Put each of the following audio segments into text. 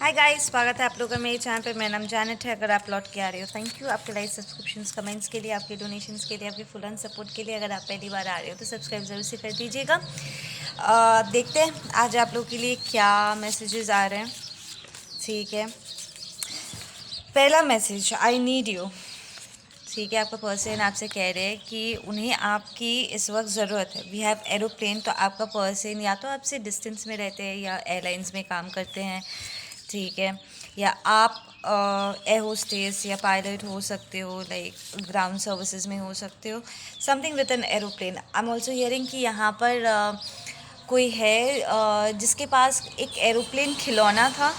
Hi guys, स्वागत है आप लोगों का मेरे चैनल पे। मेरा नाम जानत है। अगर आप लौट के आ रहे हो, थैंक यू आपके लाइक, सब्सक्रिप्शंस, कमेंट्स के लिए, आपके डोनेशंस के लिए, आपके फुल एंड सपोर्ट के लिए। अगर आप पहली बार आ रहे हो तो सब्सक्राइब ज़रूर से कर दीजिएगा। देखते हैं आज आप लोगों के लिए क्या मैसेजेस आ रहे हैं। ठीक है, पहला मैसेज, आई नीड यू। ठीक है, आपका पर्सन आपसे कह रहे हैं कि उन्हें आपकी इस वक्त ज़रूरत है। We have aeroplane. तो आपका पर्सन या तो आपसे डिस्टेंस में रहते हैं या एयरलाइंस में काम करते हैं। ठीक है, या आप एयर होस्टेस या पायलट हो सकते हो, लाइक ग्राउंड सर्विसेज में हो सकते हो। Something with an aeroplane. I am also hearing कि यहाँ पर कोई है जिसके पास एक एरोप्लेन खिलौना था।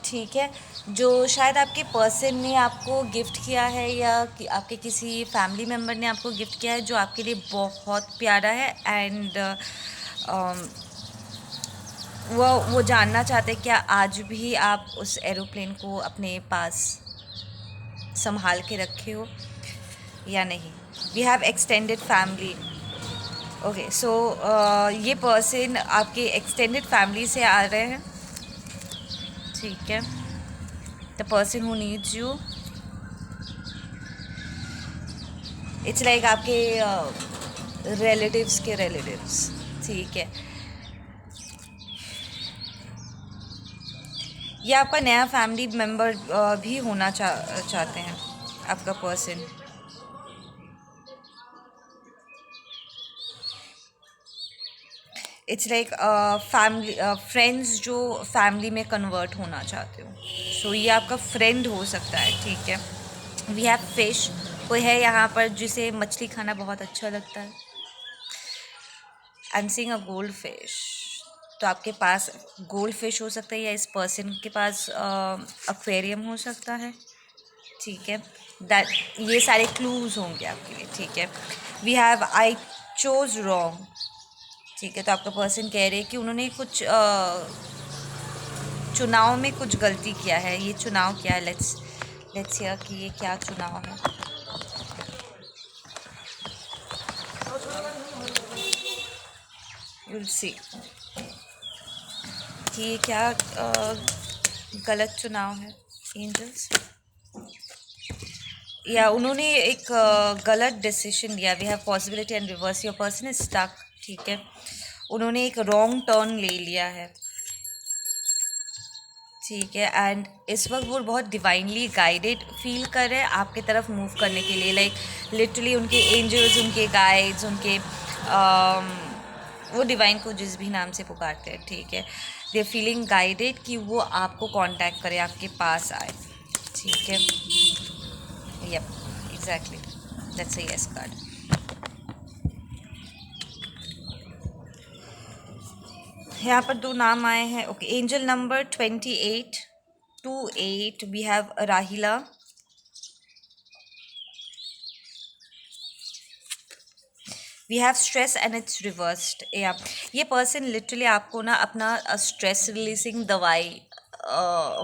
ठीक है, जो शायद आपके पर्सन ने आपको गिफ्ट किया है या कि आपके किसी फैमिली मेम्बर ने आपको गिफ्ट किया है, जो आपके लिए बहुत प्यारा है। एंड वो जानना चाहते हैं क्या आज भी आप उस एरोप्लेन को अपने पास संभाल के रखे हो या नहीं। We have extended family. Okay, so ये पर्सन आपके एक्सटेंडेड फैमिली से आ रहे हैं। ठीक है, the person who needs you, it's like आपके रिलेटिव्स के रिलेटिव्स। ठीक है, ये आपका नया फैमिली मेम्बर भी होना चाहते हैं आपका person. It's like family friends जो फैमिली में कन्वर्ट होना चाहते हो। सो ये आपका फ्रेंड हो सकता है। ठीक है, वी हैव फिश। कोई है यहाँ पर जिसे मछली खाना बहुत अच्छा लगता है। I am seeing a gold fish. तो आपके पास गोल्ड फिश हो सकता है या इस पर्सन के पास एक्वेरियम हो सकता है। ठीक है, दैट ये सारे क्लूज होंगे आपके लिए। ठीक है, we have I chose wrong. ठीक है, तो आपका पर्सन कह रहे हैं कि उन्होंने कुछ चुनाव में कुछ गलती किया है। ये चुनाव क्या है? लेट्स हियर कि ये क्या चुनाव है। यू विल सी कि ये क्या गलत चुनाव है। एंजल्स, या उन्होंने एक गलत डिसीजन लिया। We have possibility and reverse, your person is stuck. ठीक है, उन्होंने एक रॉन्ग टर्न ले लिया है। ठीक है, एंड इस वक्त वो बहुत डिवाइनली गाइडेड फील कर रहे हैं आपके तरफ मूव करने के लिए। लाइक लिटरली उनके एंजल्स, उनके गाइड्स, उनके वो डिवाइन को जिस भी नाम से पुकारते हैं। ठीक है, दे आर फीलिंग गाइडेड कि वो आपको कांटेक्ट करे, आपके पास आए। ठीक है, yup, exactly, that's a yes card. यहाँ पर दो नाम आए हैं। Okay, angel number 2828, we have राहिला। We have stress and it's reversed. या ये पर्सन लिटरली आपको ना अपना स्ट्रेस रिलीजिंग दवाई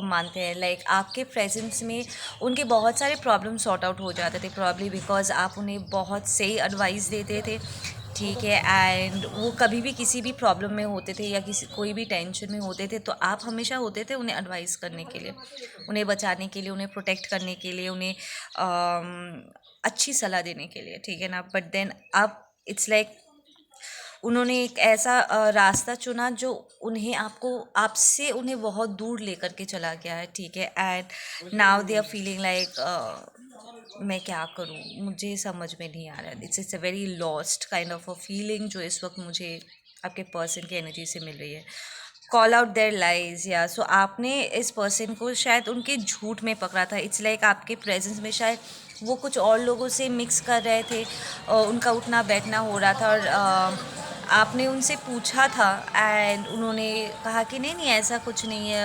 मानते हैं। लाइक आपके प्रेजेंस में उनके बहुत सारे प्रॉब्लम सॉर्ट आउट हो जाते थे, प्रॉब्ली बिकॉज आप उन्हें बहुत सही एडवाइस देते थे। ठीक है, एंड वो कभी भी किसी भी प्रॉब्लम में होते थे या किसी कोई भी टेंशन में होते थे तो आप हमेशा होते थे उन्हें एडवाइस करने के लिए, उन्हें बचाने के लिए, उन्हें प्रोटेक्ट करने के लिए, उन्हें अच्छी सलाह देने के लिए। ठीक है ना, बट देन अब इट्स लाइक उन्होंने एक ऐसा रास्ता चुना जो उन्हें आपसे उन्हें बहुत दूर लेकर के चला गया है। ठीक है, and now they are feeling like मैं क्या करूँ, मुझे समझ में नहीं आ रहा है। It's a very lost kind of a feeling जो इस वक्त मुझे आपके पर्सन की एनर्जी से मिल रही है। कॉल आउट देयर लाइज, या सो आपने इस पर्सन को शायद उनके झूठ में पकड़ा था। इट्स लाइक आपके प्रेजेंस में शायद वो कुछ और लोगों से मिक्स कर रहे थे, उनका उठना बैठना हो रहा था, और आपने उनसे पूछा था एंड उन्होंने कहा कि नहीं नहीं ऐसा कुछ नहीं है,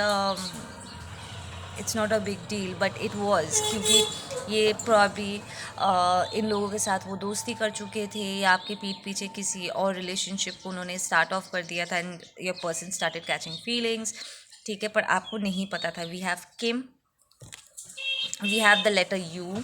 it's not a big deal, but it was, क्योंकि ये प्रॉब्ली इन लोगों के साथ वो दोस्ती कर चुके थे या आपके पीठ पीछे किसी और रिलेशनशिप को उन्होंने स्टार्ट ऑफ कर दिया था and your person started catching feelings. ठीक है, पर आपको नहीं पता था। We have Kim, we have the letter U,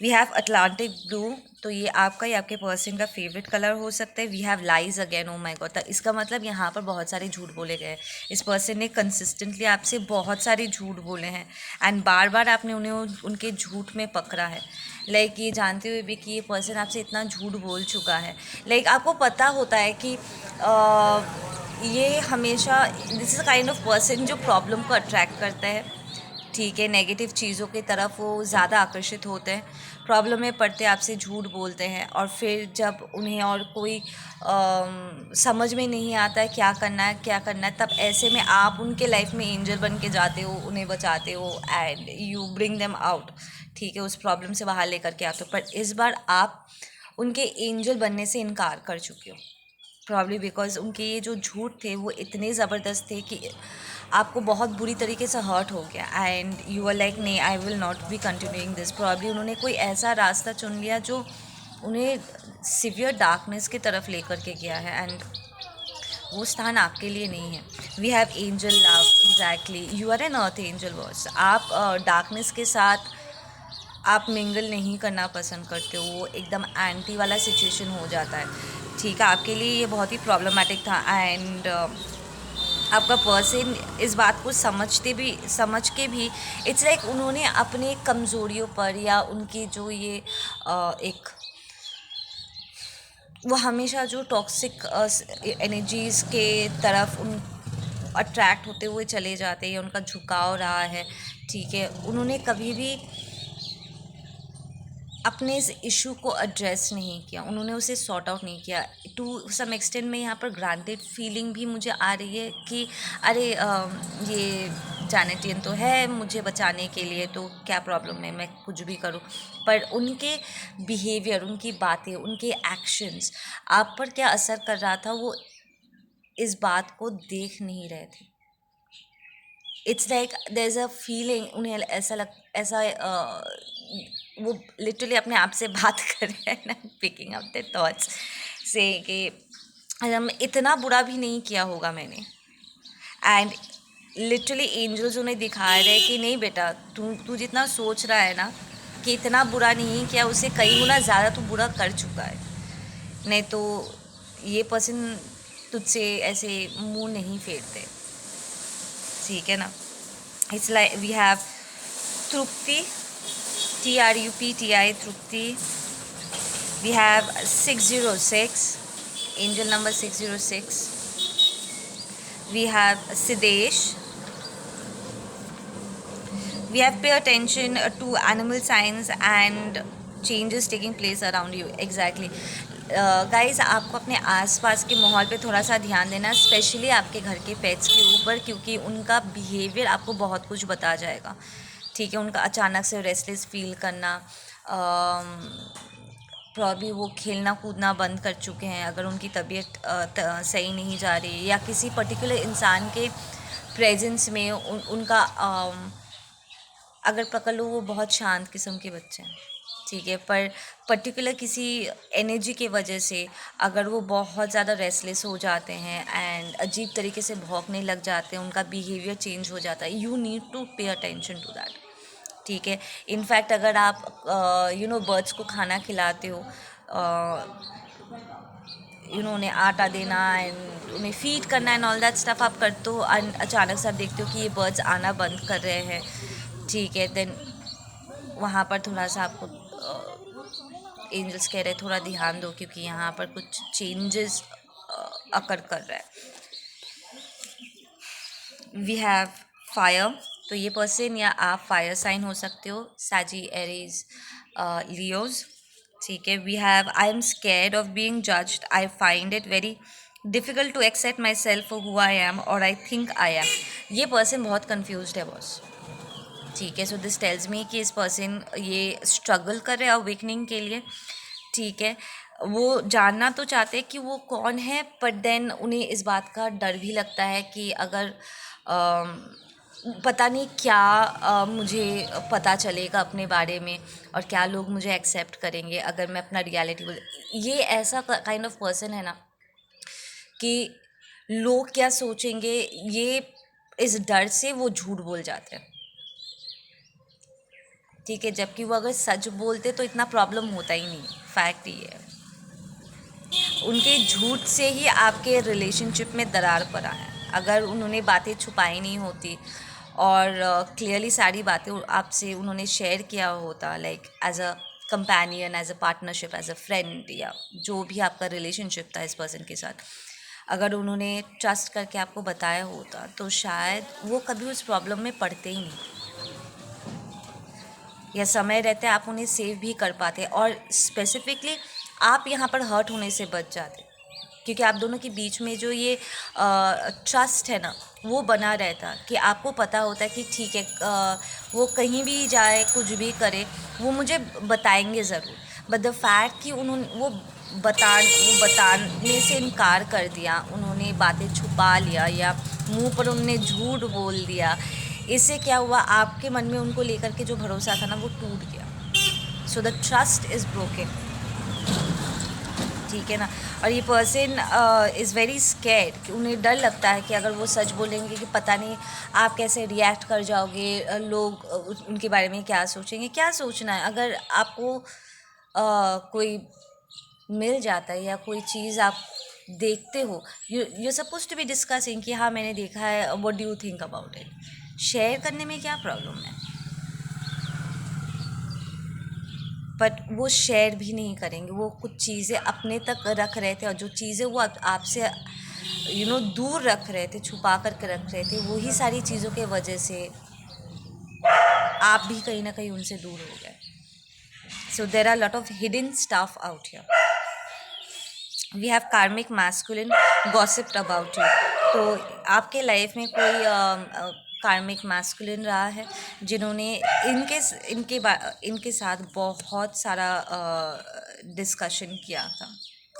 we have Atlantic blue, तो ये आपका या आपके पर्सन का फेवरेट कलर हो सकता है. We have lies again. Oh my god, इसका मतलब यहाँ पर बहुत सारे झूठ बोले गए. इस पर्सन ने कंसिस्टेंटली आपसे बहुत सारे झूठ बोले हैं एंड बार बार आपने उन्हें उनके झूठ में पकड़ा है. लाइक ये जानते हुए भी कि ये पर्सन आपसे इतना झूठ बोल चुका है. लाइक आपको पता होता है कि ये हमेशा, this is kind of person जो प्रॉब्लम को अट्रैक्ट करता है. ठीक है, नेगेटिव चीज़ों की तरफ वो ज़्यादा आकर्षित होते हैं. प्रॉब्लम में पड़ते आपसे झूठ बोलते हैं और फिर जब उन्हें और कोई समझ में नहीं आता है क्या करना है क्या करना है, तब ऐसे में आप उनके लाइफ में एंजल बन के जाते हो, उन्हें बचाते हो and you bring them out. ठीक है, उस प्रॉब्लम से बाहर लेकर के आते हो. पर इस बार आप उनके एंजल बनने से इनकार कर चुके हो. प्रॉब्ली बिकॉज उनके ये जो झूठ थे वो इतने ज़बरदस्त थे कि आपको बहुत बुरी तरीके से हर्ट हो गया एंड यू आर लाइक नहीं, I will not be continuing this. Probably उन्होंने कोई ऐसा रास्ता चुन लिया जो उन्हें सिवियर डार्कनेस की तरफ लेकर के गया है एंड वो स्थान आपके लिए नहीं है. We have angel love. Exactly, you are an earth angel boss. आप डार्कनेस के साथ आप मिंगल नहीं करना पसंद करते हो. वो एकदम एंटी वाला सिचुएशन हो जाता है. ठीक है, आपके लिए ये बहुत ही प्रॉब्लमेटिक था एंड आपका पर्सन इस बात को समझ के भी इट्स लाइक उन्होंने अपने कमज़ोरियों पर या उनकी जो ये एक, वो हमेशा जो टॉक्सिक एनर्जीज़ के तरफ उन अट्रैक्ट होते हुए चले जाते हैं, उनका झुकाव रहा है. ठीक है, उन्होंने कभी भी अपने इस इशू को एड्रेस नहीं किया, उन्होंने उसे सॉर्ट आउट नहीं किया. टू सम एक्सटेंट में यहाँ पर ग्रांटेड फीलिंग भी मुझे आ रही है कि अरे ये जानेटियन तो है मुझे बचाने के लिए, तो क्या प्रॉब्लम है, मैं कुछ भी करूँ. पर उनके बिहेवियर, उनकी बातें, उनके एक्शंस आप पर क्या असर कर रहा था, वो इस बात को देख नहीं रहे थे. It's like there is a feeling, उन्हें ऐसा वो लिटरली अपने आप से बात कर रहे हैं ना, पिकिंग अप द थॉट्स से कि हम इतना बुरा भी नहीं किया होगा मैंने. एंड लिटरली एंजल्स उन्हें दिखा रहे हैं कि नहीं बेटा, तू तू जितना सोच रहा है ना कि इतना बुरा नहीं किया, उससे कई गुना ज़्यादा तू बुरा कर चुका है. नहीं तो ये पर्सन तुझसे ऐसे मुंह नहीं फेरते. ठीक है ना. It's like we have Trupti, TRUPTI, Trupti. We have 606, angel number 606. We have Sidesh. We have pay attention to animal signs and changes taking place around you. Exactly. Guys, आपको अपने आसपास के माहौल पे थोड़ा सा ध्यान देना, स्पेशली आपके घर के पेट्स के ऊपर, क्योंकि उनका बिहेवियर आपको बहुत कुछ बता जाएगा. ठीक है, उनका अचानक से रेस्टलेस फील करना, प्रॉब्ली वो खेलना कूदना बंद कर चुके हैं अगर उनकी तबीयत सही नहीं जा रही है, या किसी पर्टिकुलर इंसान के प्रेजेंस में उनका अगर पकड़ लो वो बहुत शांत किस्म के बच्चे हैं. ठीक है, पर पर्टिकुलर किसी एनर्जी की वजह से अगर वो बहुत ज़्यादा रेस्टलेस हो जाते हैं एंड अजीब तरीके से भौंकने लग जाते हैं, उनका बिहेवियर चेंज हो जाता है. You need to pay attention to that. ठीक है, इनफैक्ट अगर आप बर्ड्स को खाना खिलाते हो, उन्हें आटा देना एंड उन्हें फीड करना एंड ऑल दैट स्टफ आप करते हो एंड अचानक से आप देखते हो कि ये बर्ड्स आना बंद कर रहे हैं. ठीक है, देन वहाँ पर थोड़ा सा आपको एंजल्स कह रहे थोड़ा ध्यान दो, क्योंकि यहाँ पर कुछ चेंजेस अकर कर रहा है. वी हैव फायर, तो ये पर्सन या आप फायर साइन हो सकते हो, साजी, एरीज, लियोज. ठीक है, we have I am scared of being judged, I find it very difficult to accept my self for who I am और आई थिंक आई एम. ये पर्सन बहुत कन्फ्यूज है बॉस. ठीक है, सो दिस टेल्स मी कि इस person ये struggle कर रहे हैं अवेकनिंग के लिए. ठीक है, वो जानना तो चाहते हैं कि वो कौन है, बट देन उन्हें इस बात का डर भी लगता है कि अगर पता नहीं क्या मुझे पता चलेगा अपने बारे में और क्या लोग मुझे एक्सेप्ट करेंगे अगर मैं अपना रियलिटी बोल. ये ऐसा काइंड ऑफ पर्सन है ना कि लोग क्या सोचेंगे, ये इस डर से वो झूठ बोल जाते हैं. ठीक है, जबकि वो अगर सच बोलते तो इतना प्रॉब्लम होता ही नहीं। फैक्ट ये है, उनके झूठ से ही आपके रिलेशनशिप में दरार पड़ा है। अगर उन्होंने बातें छुपाई नहीं होती और क्लियरली सारी बातें आपसे उन्होंने शेयर किया होता, like as a companion, as a partnership, as a friend, या जो भी आपका रिलेशनशिप था इस पर्सन के साथ, अगर उन्होंने ट्रस्ट करके आपको बताया होता तो शायद वो कभी उस प्रॉब्लम में पड़ते ही नहीं, या समय रहते आप उन्हें सेव भी कर पाते, और स्पेसिफिकली आप यहाँ पर हर्ट होने से बच जाते, क्योंकि आप दोनों के बीच में जो ये ट्रस्ट है ना, वो बना रहता कि आपको पता होता है कि ठीक है, वो कहीं भी जाए, कुछ भी करे, वो मुझे बताएंगे ज़रूर। बट द फैक्ट कि उन्होंने वो बताने से इनकार कर दिया, उन्होंने बातें छुपा लिया, या मुंह पर उन्होंने झूठ बोल दिया, इससे क्या हुआ, आपके मन में उनको लेकर के जो भरोसा था ना, वो टूट गया। So the trust is broken, ठीक है ना। और ये पर्सन इज़ वेरी स्कैर्ड, कि उन्हें डर लगता है कि अगर वो सच बोलेंगे कि पता नहीं आप कैसे रिएक्ट कर जाओगे, लोग उनके बारे में क्या सोचेंगे। क्या सोचना है, अगर आपको कोई मिल जाता है या कोई चीज़ आप देखते हो, you suppose to be discussing कि हाँ मैंने देखा है, what do you think about it. Share करने में क्या प्रॉब्लम है, बट वो शेयर भी नहीं करेंगे, वो कुछ चीज़ें अपने तक रख रहे थे, और जो चीज़ें वो आपसे दूर रख रहे थे, छुपा करके रख रहे थे, वही सारी चीज़ों के वजह से आप भी कहीं ना कहीं उनसे दूर हो गए। So there are lot of hidden stuff out here. We have karmic masculine gossiped about you. तो आपके लाइफ में कोई कार्मिक मैस्कुलिन रहा है जिन्होंने इनके साथ बहुत सारा डिस्कशन किया था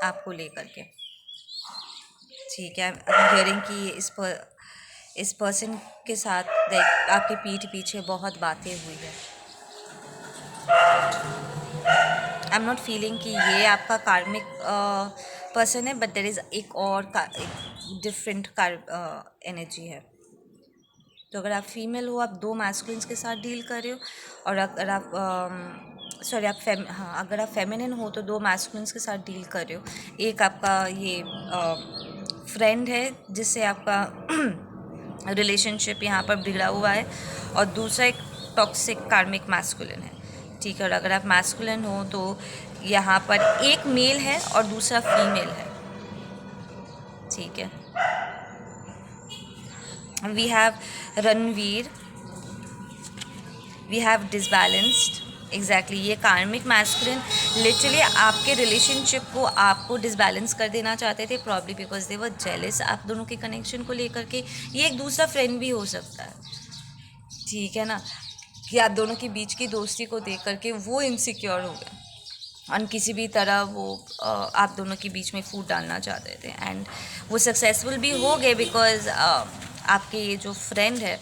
आपको लेकर के, ठीक है। हियरिंग कि इस पर्सन के साथ लाइक आपके पीठ पीछे बहुत बातें हुई है। आई एम नॉट फीलिंग कि ये आपका कार्मिक पर्सन है, बट देर इज़ एक डिफरेंट एनर्जी है। तो अगर आप फीमेल हो, आप दो मैस्कुलिन्स के साथ डील कर रहे हो, और अगर आप अगर आप फेमिनिन हो तो दो मैस्कुलिन्स के साथ डील कर रहे हो। एक आपका ये फ्रेंड है जिससे आपका रिलेशनशिप यहाँ पर बिगड़ा हुआ है, और दूसरा एक टॉक्सिक कार्मिक मैस्कुलिन है, ठीक है। और अगर आप मैस्कुलिन हो तो यहाँ पर एक मेल है और दूसरा फीमेल है, ठीक है। We have Ranveer, we have disbalanced. Exactly, ये कार्मिक मैस्कुलिन लिटरली आपके रिलेशनशिप को आपको डिसबैलेंस कर देना चाहते थे, probably because they were jealous आप दोनों के कनेक्शन को लेकर के। ये एक दूसरा फ्रेंड भी हो सकता है, ठीक है ना, कि आप दोनों के बीच की दोस्ती को देख करके वो इनसिक्योर हो गए, और किसी भी तरह वो आप दोनों के बीच में फूट डालना चाहते थे, एंड वो सक्सेसफुल भी हो गए, बिकॉज आपके ये जो फ्रेंड है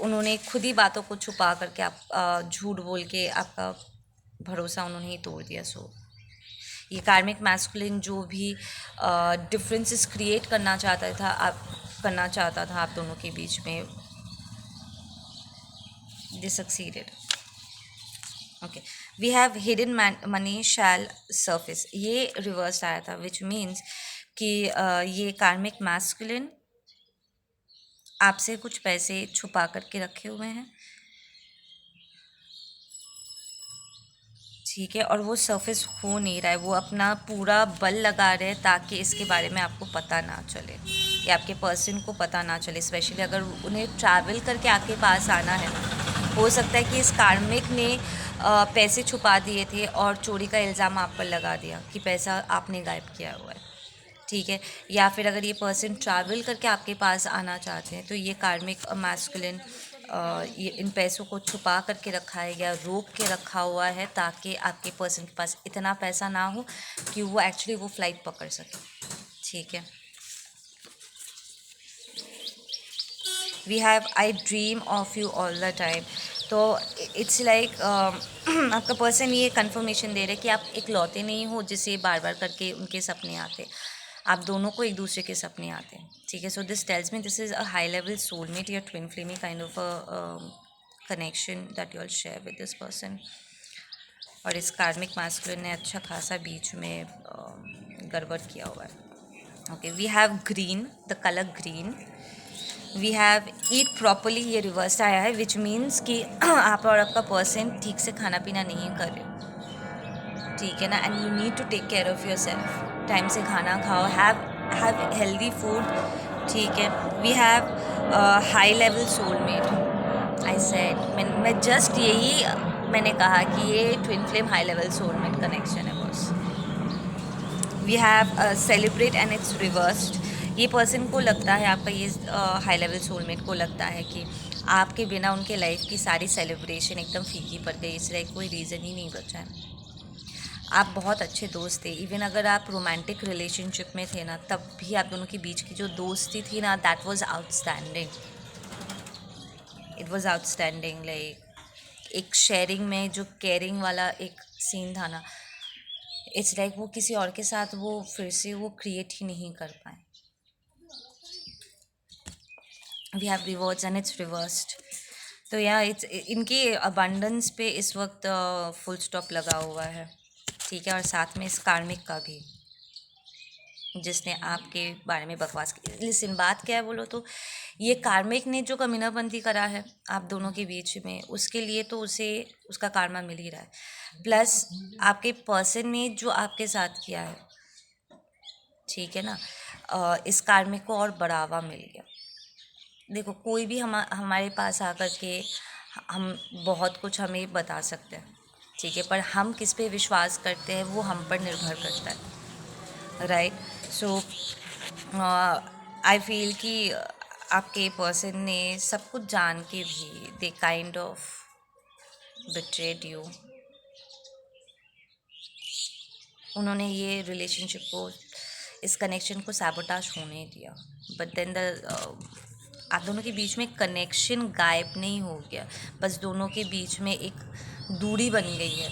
उन्होंने खुद ही बातों को छुपा करके आप झूठ बोल के आपका भरोसा उन्होंने ही तोड़ दिया। सो ये कार्मिक मैस्कुलिन जो भी डिफरेंसेस क्रिएट करना चाहता था आप दोनों के बीच में, they succeeded. Okay, we have hidden money shall surface, ये रिवर्स आया था, विच मीन्स कि ये कार्मिक मैस्कुलिन आपसे कुछ पैसे छुपा करके रखे हुए हैं, ठीक है, और वो सरफेस हो नहीं रहा है, वो अपना पूरा बल लगा रहे हैं ताकि इसके बारे में आपको पता ना चले, या आपके पर्सन को पता ना चले। स्पेशली अगर उन्हें ट्रैवल करके आपके पास आना है, हो सकता है कि इस कार्मिक ने पैसे छुपा दिए थे और चोरी का इल्ज़ाम आप पर लगा दिया कि पैसा आपने गायब किया हुआ है, ठीक है। या फिर अगर ये पर्सन ट्रैवल करके आपके पास आना चाहते हैं तो ये कार्मिक मैस्कुलिन ये इन पैसों को छुपा करके रखा है या रोक के रखा हुआ है, ताकि आपके पर्सन के पास इतना पैसा ना हो कि वो एक्चुअली वो फ्लाइट पकड़ सके, ठीक है। We have I dream of you all the time. तो इट्स लाइक आपका पर्सन ये कंफर्मेशन दे रहा है कि आप इकलौते नहीं हो जिसे बार बार करके उनके सपने आते, आप दोनों को एक दूसरे के सपने आते हैं, ठीक है। So this tells me this is a high level soulmate या twin flame kind of connection that you'll share with this person. और इस कार्मिक मास्कुलिन ने अच्छा खासा बीच में गड़बड़ किया हुआ है. Okay, we have green, the colour green. We have eat properly, ये रिवर्स आया है, विच मीन्स कि आप और आपका पर्सन ठीक से खाना पीना नहीं कर रहे हो, ठीक है ना. And you need to take care of your self. Time से खाना खाओ, हैव हेल्दी फूड, ठीक है. We have high level soulmate. I said, मैं जस्ट यही मैंने कहा कि ये twin flame high level soulmate connection है बस. We have celebrate and it's reversed. ये पर्सन को लगता है, आपका ये हाई लेवल सोलमेट को लगता है कि आपके बिना उनके लाइफ की सारी सेलिब्रेशन एकदम फीकी पड़ गई, इसलिए कोई रीज़न ही नहीं बचा है. आप बहुत अच्छे दोस्त थे. इवन अगर आप रोमांटिक रिलेशनशिप में थे ना, तब भी आप दोनों के बीच की जो दोस्ती थी ना, that was outstanding. It was outstanding. Like एक शेयरिंग में जो केयरिंग वाला एक सीन था ना, इट्स लाइक वो किसी और के साथ वो फिर से वो क्रिएट ही नहीं कर पाए. We have rewards and it's reversed. तो यहाँ इट्स इनकी अबंडेंस पे इस वक्त फुल स्टॉप लगा हुआ है, ठीक है. और साथ में इस कार्मिक का भी, जिसने आपके बारे में बकवास की. लिसन, बात क्या है बोलो तो, ये कार्मिक ने जो कमीनाबंदी करा है आप दोनों के बीच में, उसके लिए तो उसे उसका कार्मा मिल ही रहा है. प्लस आपके पर्सन ने जो आपके साथ किया है, ठीक है ना, इस कार्मिक को और बढ़ावा मिल गया. देखो, कोई भी हमारे पास आकर के हम बहुत कुछ हमें बता सकते हैं, ठीक है, पर हम किस पे विश्वास करते हैं वो हम पर निर्भर करता है, राइट. सो आई फील कि आपके पर्सन ने सब कुछ जान के भी they kind of betrayed you. उन्होंने ये रिलेशनशिप को, इस कनेक्शन को सैबोटाज होने दिया. बट देन आप दोनों के बीच में कनेक्शन गायब नहीं हो गया, बस दोनों के बीच में एक दूरी बन गई है,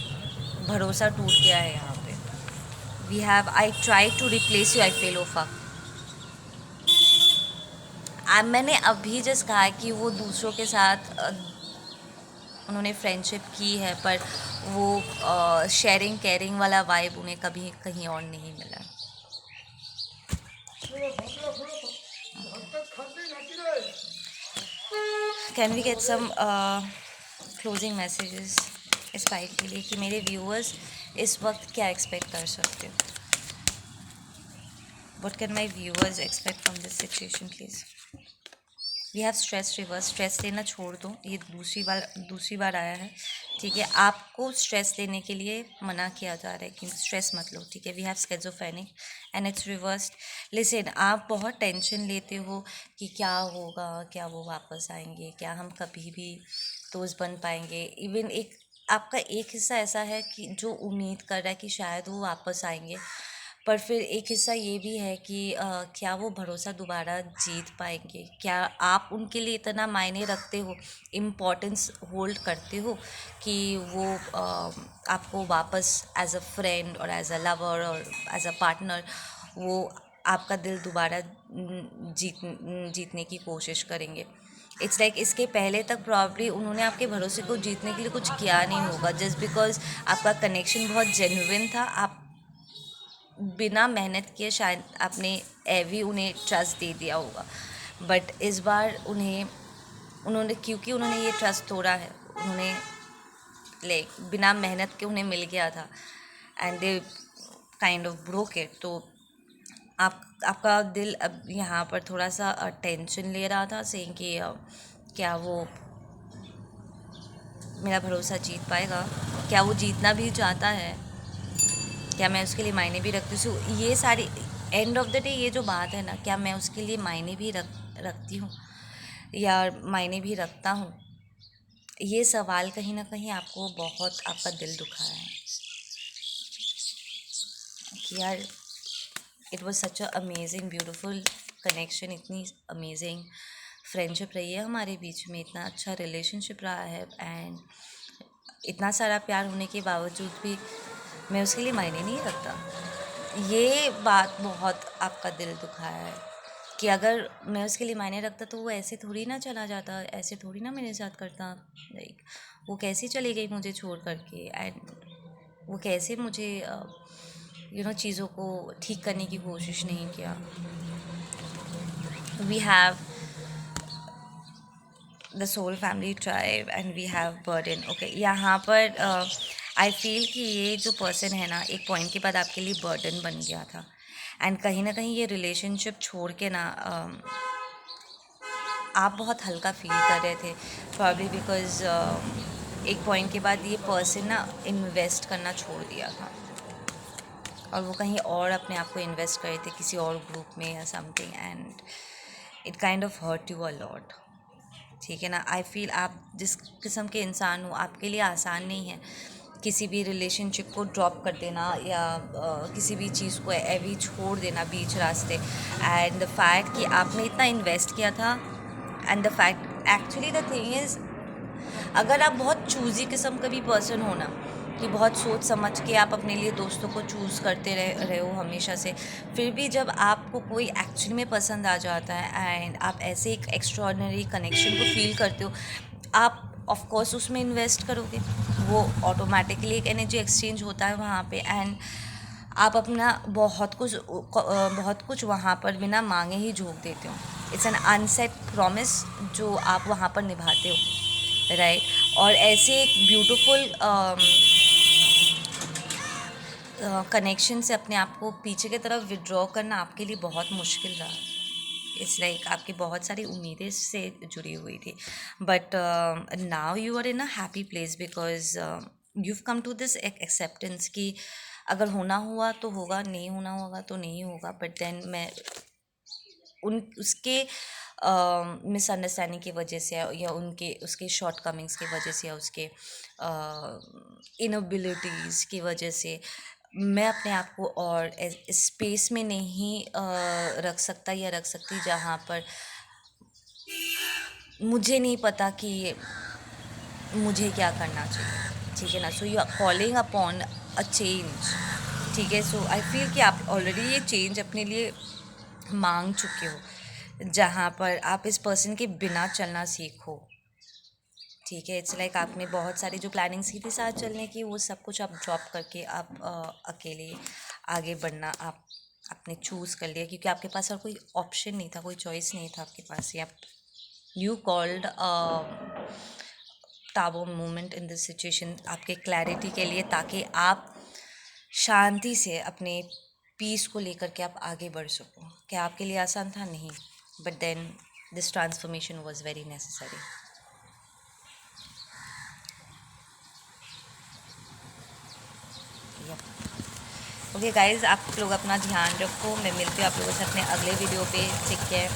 भरोसा टूट गया है यहाँ पे. We have I try to replace you, I fail ओफा. मैंने अभी जस्ट कहा कि वो दूसरों के साथ उन्होंने फ्रेंडशिप की है, पर वो शेयरिंग केयरिंग वाला वाइब उन्हें कभी कहीं और नहीं मिला. Can we get some closing messages इस फाइल के लिए, कि मेरे व्यूअर्स इस वक्त क्या एक्सपेक्ट कर सकते हो. What can my viewers expect from this situation please. We have stress reverse. Stress लेना छोड़ दो, ये दूसरी बार आया है, ठीक है. आपको स्ट्रेस लेने के लिए मना किया जा रहा है कि स्ट्रेस मत लो, ठीक है. We have schizophrenic and it's reversed. Listen, आप बहुत टेंशन लेते हो कि क्या होगा, क्या वो वापस आएंगे, क्या हम कभी भी दोस्त बन पाएंगे. इवन एक आपका एक हिस्सा ऐसा है कि जो उम्मीद कर रहा है कि शायद वो वापस आएंगे, पर फिर एक हिस्सा ये भी है कि क्या वो भरोसा दोबारा जीत पाएंगे. क्या आप उनके लिए इतना मायने रखते हो, इम्पोर्टेंस होल्ड करते हो कि वो आपको वापस एज अ फ्रेंड और एज अ लवर और एज अ पार्टनर वो आपका दिल दोबारा जीतने की कोशिश करेंगे. इट्स लाइक इसके पहले तक प्रॉब्ली उन्होंने आपके भरोसे को जीतने के लिए कुछ किया नहीं होगा, जस्ट बिकॉज आपका कनेक्शन बहुत जेन्युइन था. आप बिना मेहनत किए शायद आपने एवी उन्हें ट्रस्ट दे दिया होगा. बट इस बार उन्होंने क्योंकि उन्होंने ये ट्रस्ट तोड़ा है, उन्होंने लाइक बिना मेहनत के उन्हें मिल गया था and they kind of broke it. तो आपका दिल अब यहाँ पर थोड़ा सा टेंशन ले रहा था, सेइंग कि क्या वो मेरा भरोसा जीत पाएगा, क्या वो जीतना भी चाहता है, क्या मैं उसके लिए मायने भी रखती हूँ. ये सारी एंड ऑफ द डे ये जो बात है ना, क्या मैं उसके लिए मायने भी रखती हूँ या मायने भी रखता हूँ, ये सवाल कहीं ना कहीं आपको बहुत आपका दिल दुखाया है कि यार it was such a amazing beautiful connection. इतनी अमेजिंग फ्रेंडशिप रही है हमारे बीच में, इतना अच्छा रिलेशनशिप रहा है, एंड इतना सारा प्यार होने के बावजूद भी मैं उसके लिए मायने नहीं रखता. ये बात बहुत आपका दिल दुखाया है. कि अगर मैं उसके लिए मायने रखता तो वो ऐसे थोड़ी ना चला जाता, ऐसे थोड़ी ना मेरे साथ करता। लाइक वो कैसे चली गई मुझे छोड़ करके, एंड वो कैसे मुझे चीज़ों को ठीक करने की कोशिश नहीं किया। We have the soul family tribe and we have burden. Okay, यहाँ पर आई फील कि ये जो पर्सन है ना, एक पॉइंट के बाद आपके लिए बर्डन बन गया था, एंड कहीं ना कहीं ये रिलेशनशिप छोड़ के ना आप बहुत हल्का फील कर रहे थे, प्रॉब्ली बिकॉज एक पॉइंट के बाद ये पर्सन ना इन्वेस्ट करना छोड़ दिया था, और वो कहीं और अपने आप को इन्वेस्ट करे थे किसी और ग्रुप में या something, and it kind of hurt you a lot. ठीक है ना, आई फील आप जिस किस्म के इंसान हो, आपके लिए आसान नहीं है किसी भी रिलेशनशिप को ड्रॉप कर देना, या किसी भी चीज़ को ऐवी छोड़ देना बीच रास्ते। एंड द फैक्ट कि आपने इतना इन्वेस्ट किया था, and the fact actually the thing is, अगर आप बहुत चूज़ी किस्म का भी पर्सन हो ना, कि बहुत सोच समझ के आप अपने लिए दोस्तों को चूज़ करते रहे हो हमेशा से, फिर भी जब आपको कोई एक्चुअली में पसंद आ जाता है एंड आप ऐसे एक एक्स्ट्रॉर्डनरी कनेक्शन को फील करते हो, आप ऑफ कोर्स उसमें इन्वेस्ट करोगे। वो ऑटोमेटिकली एक एनर्जी एक्सचेंज होता है वहाँ पे, एंड आप अपना बहुत कुछ वहाँ पर बिना मांगे ही झोंक देते हो। इट्स एन अनसेट प्रॉमिस जो आप वहाँ पर निभाते हो, राइट। और ऐसे एक ब्यूटीफुल कनेक्शन से अपने आप को पीछे की तरफ विड्रॉ करना आपके लिए बहुत मुश्किल रहा। इट्स लाइक आपकी बहुत सारी उम्मीदें से जुड़ी हुई थी, but now you are in a happy place because you come to this acceptance कि अगर होना हुआ तो होगा, नहीं होना होगा तो नहीं होगा। बट देन मैं उसके मिसअंडरस्टैंडिंग की वजह से, या उसके शॉर्ट कमिंग्स की वजह से, या उसके इनएबिलिटीज़ की वजह से मैं अपने आप को और स्पेस में नहीं रख सकता या रख सकती जहाँ पर मुझे नहीं पता कि मुझे क्या करना चाहिए। ठीक है ना, so you are calling upon a change. ठीक है, सो आई फील कि आप ऑलरेडी ये चेंज अपने लिए मांग चुके हो, जहाँ पर आप इस पर्सन के बिना चलना सीखो। ठीक है, इट्स लाइक आपने बहुत सारी जो प्लानिंग्स की थी साथ चलने की, वो सब कुछ आप ड्रॉप करके आप अकेले आगे बढ़ना आपने चूज़ कर लिया, क्योंकि आपके पास और कोई ऑप्शन नहीं था, कोई चॉइस नहीं था आपके पास। या you called Tabo moment in this situation आपके क्लैरिटी के लिए, ताकि आप शांति से अपने पीस को लेकर के आप आगे बढ़ सको। क्या आपके लिए आसान था? नहीं, but then this transformation was very necessary. Okay guys, आप लोग अपना ध्यान रखो। मैं मिलती हूँ आप लोगों से अपने अगले वीडियो पे। ठीक है।